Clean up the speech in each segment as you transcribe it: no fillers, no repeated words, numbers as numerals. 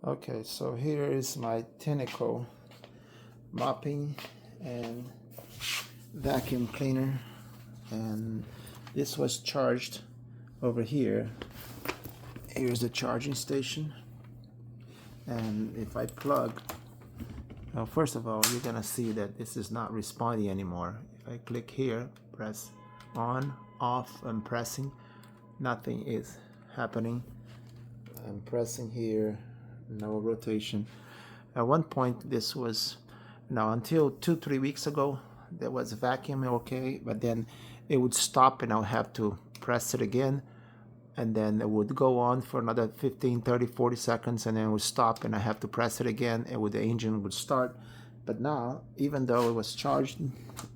Okay, so here is my Tineco mopping and vacuum cleaner, and this was charged over here. Here's the charging station, and if I plug, well, first of all, you're gonna see that this is not responding anymore. If I click here, press on, off, I'm pressing, nothing is happening. I'm pressing here, no rotation. At one point this was, until 2-3 weeks ago, there was vacuum okay, but then it would stop and I'll have to press it again, and then it would go on for another 15, 30, 40 seconds, and then it would stop and I have to press it again, and the engine would start. But now, even though it was charged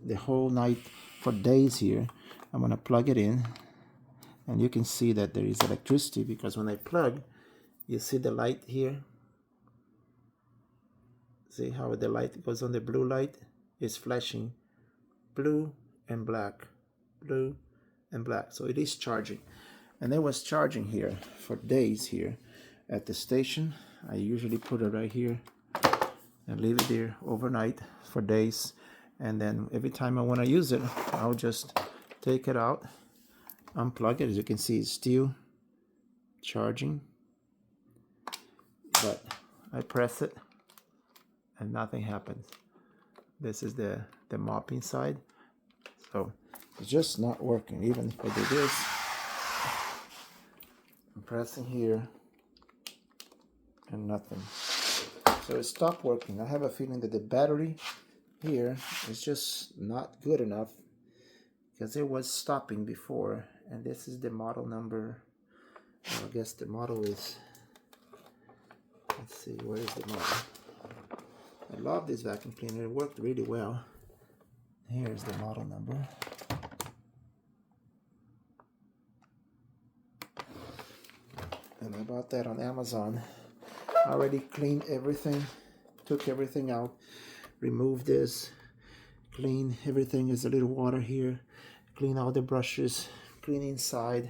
the whole night for days here, I'm gonna plug it in, and you can see that there is electricity, because when I plug, you see the light here. See how the light goes on? The blue light is flashing blue and black, blue and black. So it is charging, and it was charging here for days here at the station. I usually put it right here and leave it there overnight for days, and then every time I want to use it, I'll just take it out, unplug it. As you can see, it's still charging, but I press it and nothing happens. This is the mopping side, so it's just not working. Even if I do this, I'm pressing here and nothing. So it stopped working. I have a feeling that the battery here is just not good enough, because it was stopping before. And this is the model number. I guess the model is, let's see, where is the model? I love this vacuum cleaner. It worked really well. Here's the model number. And I bought that on Amazon. I already cleaned everything, took everything out, removed this, clean everything. There's a little water here, clean all the brushes, clean inside.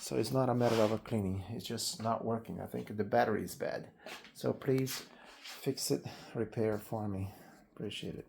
So it's not a matter of a cleaning, it's just not working. I think the battery is bad. So please fix it, repair for me. Appreciate it.